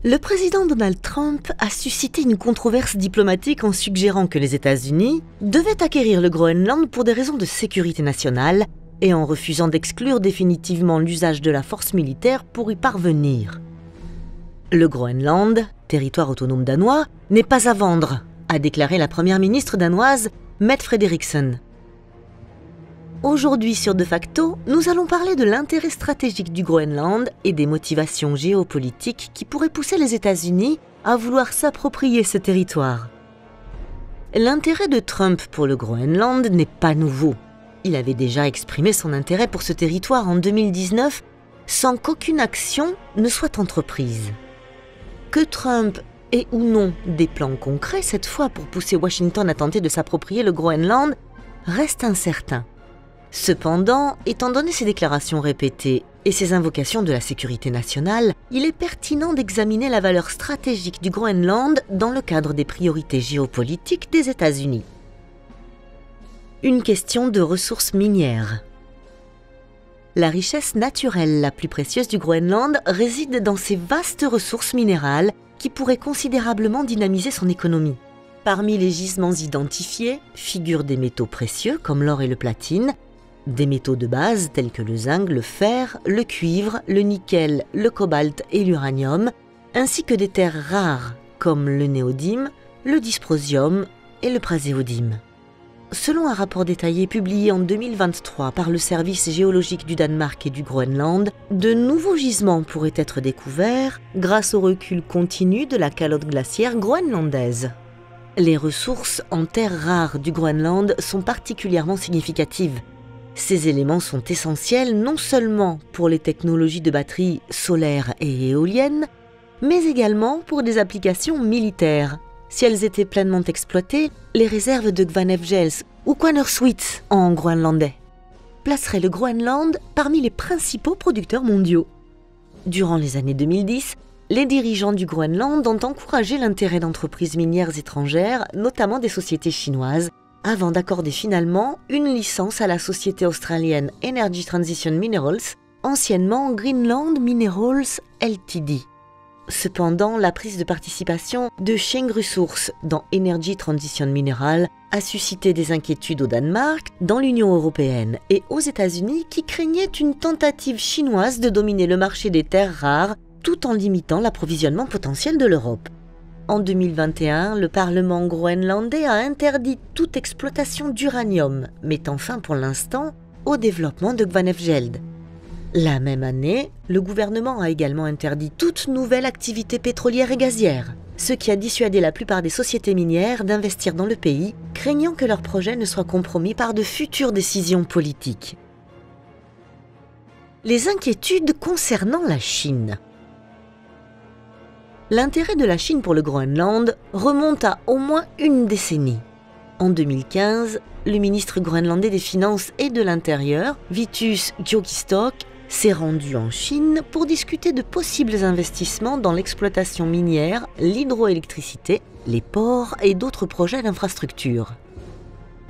Le président Donald Trump a suscité une controverse diplomatique en suggérant que les États-Unis devaient acquérir le Groenland pour des raisons de sécurité nationale et en refusant d'exclure définitivement l'usage de la force militaire pour y parvenir. Le Groenland, territoire autonome danois, n'est pas à vendre, a déclaré la première ministre danoise Mette Frederiksen. Aujourd'hui sur De Facto, nous allons parler de l'intérêt stratégique du Groenland et des motivations géopolitiques qui pourraient pousser les États-Unis à vouloir s'approprier ce territoire. L'intérêt de Trump pour le Groenland n'est pas nouveau. Il avait déjà exprimé son intérêt pour ce territoire en 2019 sans qu'aucune action ne soit entreprise. Que Trump ait ou non des plans concrets cette fois pour pousser Washington à tenter de s'approprier le Groenland reste incertain. Cependant, étant donné ses déclarations répétées et ses invocations de la sécurité nationale, il est pertinent d'examiner la valeur stratégique du Groenland dans le cadre des priorités géopolitiques des États-Unis. Une question de ressources minières. La richesse naturelle la plus précieuse du Groenland réside dans ses vastes ressources minérales qui pourraient considérablement dynamiser son économie. Parmi les gisements identifiés figurent des métaux précieux comme l'or et le platine, des métaux de base tels que le zinc, le fer, le cuivre, le nickel, le cobalt et l'uranium, ainsi que des terres rares comme le néodyme, le dysprosium et le praséodyme. Selon un rapport détaillé publié en 2023 par le Service géologique du Danemark et du Groenland, de nouveaux gisements pourraient être découverts grâce au recul continu de la calotte glaciaire groenlandaise. Les ressources en terres rares du Groenland sont particulièrement significatives. Ces éléments sont essentiels non seulement pour les technologies de batteries solaires et éoliennes, mais également pour des applications militaires. Si elles étaient pleinement exploitées, les réserves de Kvanefjells ou Quanersweet en groenlandais placeraient le Groenland parmi les principaux producteurs mondiaux. Durant les années 2010, les dirigeants du Groenland ont encouragé l'intérêt d'entreprises minières étrangères, notamment des sociétés chinoises, avant d'accorder finalement une licence à la société australienne Energy Transition Minerals, anciennement Greenland Minerals Ltd. Cependant, la prise de participation de Cheng Resources dans Energy Transition Mineral a suscité des inquiétudes au Danemark, dans l'Union européenne et aux États-Unis qui craignaient une tentative chinoise de dominer le marché des terres rares tout en limitant l'approvisionnement potentiel de l'Europe. En 2021, le Parlement groenlandais a interdit toute exploitation d'uranium, mettant fin pour l'instant au développement de Kvanefjeld. La même année, le gouvernement a également interdit toute nouvelle activité pétrolière et gazière, ce qui a dissuadé la plupart des sociétés minières d'investir dans le pays, craignant que leurs projets ne soient compromis par de futures décisions politiques. Les inquiétudes concernant la Chine. L'intérêt de la Chine pour le Groenland remonte à au moins une décennie. En 2015, le ministre groenlandais des Finances et de l'Intérieur, Vitus Kyrgyzstok, s'est rendu en Chine pour discuter de possibles investissements dans l'exploitation minière, l'hydroélectricité, les ports et d'autres projets d'infrastructure.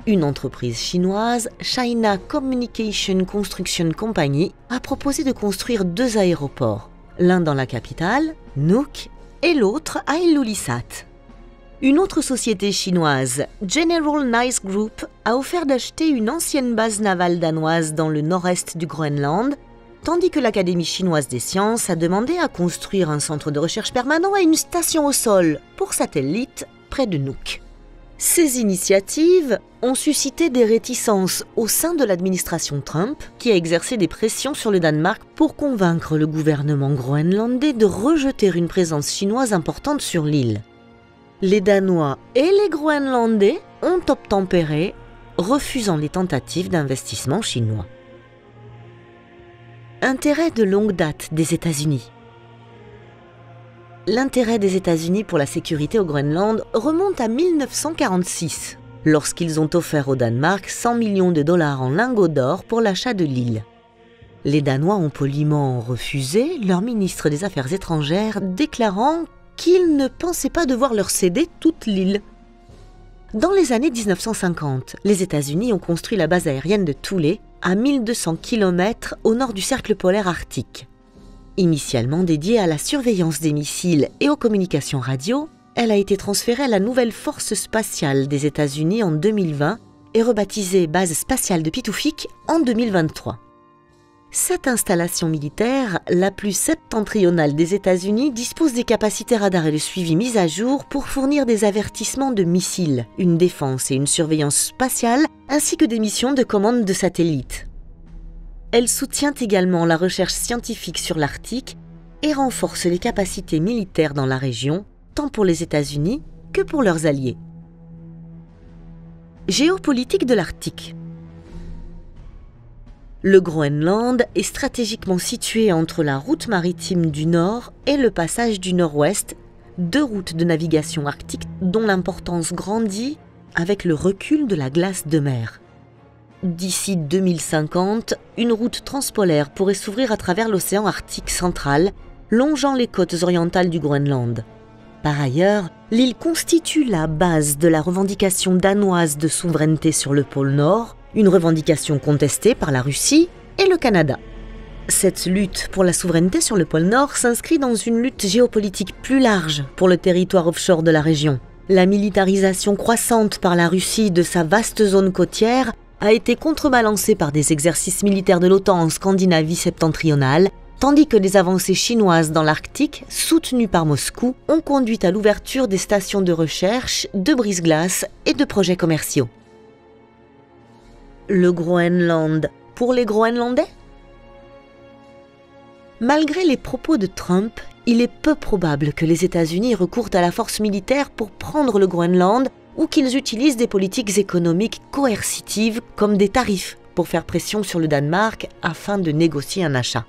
Une entreprise chinoise, China Communication Construction Company, a proposé de construire 2 aéroports, l'un dans la capitale, Nuuk, et l'autre à Ilulissat. Une autre société chinoise, General Nice Group, a offert d'acheter une ancienne base navale danoise dans le nord-est du Groenland, tandis que l'Académie chinoise des sciences a demandé à construire un centre de recherche permanent et une station au sol pour satellites près de Nuuk. Ces initiatives ont suscité des réticences au sein de l'administration Trump, qui a exercé des pressions sur le Danemark pour convaincre le gouvernement groenlandais de rejeter une présence chinoise importante sur l'île. Les Danois et les Groenlandais ont obtempéré, refusant les tentatives d'investissement chinois. Intérêt de longue date des États-Unis. L'intérêt des États-Unis pour la sécurité au Groenland remonte à 1946, lorsqu'ils ont offert au Danemark 100 millions de dollars en lingots d'or pour l'achat de l'île. Les Danois ont poliment refusé, leur ministre des Affaires étrangères déclarant qu'ils ne pensaient pas devoir leur céder toute l'île. Dans les années 1950, les États-Unis ont construit la base aérienne de Thule, à 1200 km au nord du cercle polaire arctique. Initialement dédiée à la surveillance des missiles et aux communications radio, elle a été transférée à la nouvelle force spatiale des États-Unis en 2020 et rebaptisée Base spatiale de Pitoufik en 2023. Cette installation militaire, la plus septentrionale des États-Unis, dispose des capacités radar et de suivi mises à jour pour fournir des avertissements de missiles, une défense et une surveillance spatiale, ainsi que des missions de commande de satellites. Elle soutient également la recherche scientifique sur l'Arctique et renforce les capacités militaires dans la région, tant pour les États-Unis que pour leurs alliés. Géopolitique de l'Arctique. Le Groenland est stratégiquement situé entre la route maritime du Nord et le passage du Nord-Ouest, deux routes de navigation arctique dont l'importance grandit avec le recul de la glace de mer. D'ici 2050, une route transpolaire pourrait s'ouvrir à travers l'océan Arctique central, longeant les côtes orientales du Groenland. Par ailleurs, l'île constitue la base de la revendication danoise de souveraineté sur le pôle Nord, une revendication contestée par la Russie et le Canada. Cette lutte pour la souveraineté sur le pôle Nord s'inscrit dans une lutte géopolitique plus large pour le territoire offshore de la région. La militarisation croissante par la Russie de sa vaste zone côtière a été contrebalancée par des exercices militaires de l'OTAN en Scandinavie septentrionale, tandis que des avancées chinoises dans l'Arctique, soutenues par Moscou, ont conduit à l'ouverture des stations de recherche, de brise-glace et de projets commerciaux. Le Groenland pour les Groenlandais ? Malgré les propos de Trump, il est peu probable que les États-Unis recourent à la force militaire pour prendre le Groenland ou qu'ils utilisent des politiques économiques coercitives comme des tarifs pour faire pression sur le Danemark afin de négocier un achat.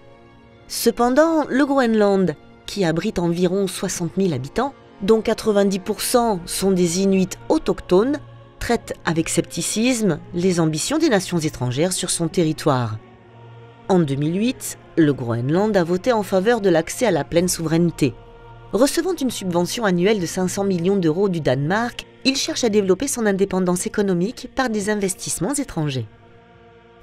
Cependant, le Groenland, qui abrite environ 60 000 habitants, dont 90% sont des Inuits autochtones, traite avec scepticisme les ambitions des nations étrangères sur son territoire. En 2008, le Groenland a voté en faveur de l'accès à la pleine souveraineté. Recevant une subvention annuelle de 500 millions d'euros du Danemark, il cherche à développer son indépendance économique par des investissements étrangers.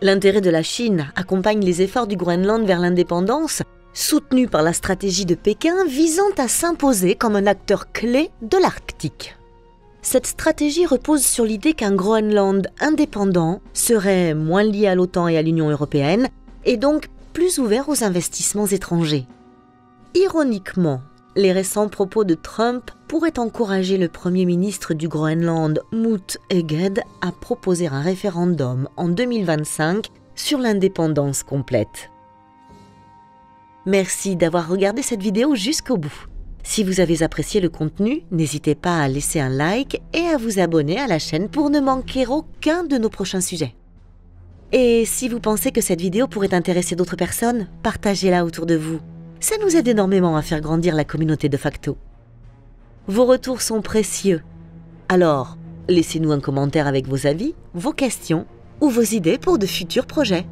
L'intérêt de la Chine accompagne les efforts du Groenland vers l'indépendance, soutenu par la stratégie de Pékin visant à s'imposer comme un acteur clé de l'Arctique. Cette stratégie repose sur l'idée qu'un Groenland indépendant serait moins lié à l'OTAN et à l'Union européenne et donc plus ouvert aux investissements étrangers. Ironiquement, les récents propos de Trump pourraient encourager le Premier ministre du Groenland, Moot Eged, à proposer un référendum en 2025 sur l'indépendance complète. Merci d'avoir regardé cette vidéo jusqu'au bout. Si vous avez apprécié le contenu, n'hésitez pas à laisser un like et à vous abonner à la chaîne pour ne manquer aucun de nos prochains sujets. Et si vous pensez que cette vidéo pourrait intéresser d'autres personnes, partagez-la autour de vous. Ça nous aide énormément à faire grandir la communauté de Facto. Vos retours sont précieux. Alors, laissez-nous un commentaire avec vos avis, vos questions ou vos idées pour de futurs projets.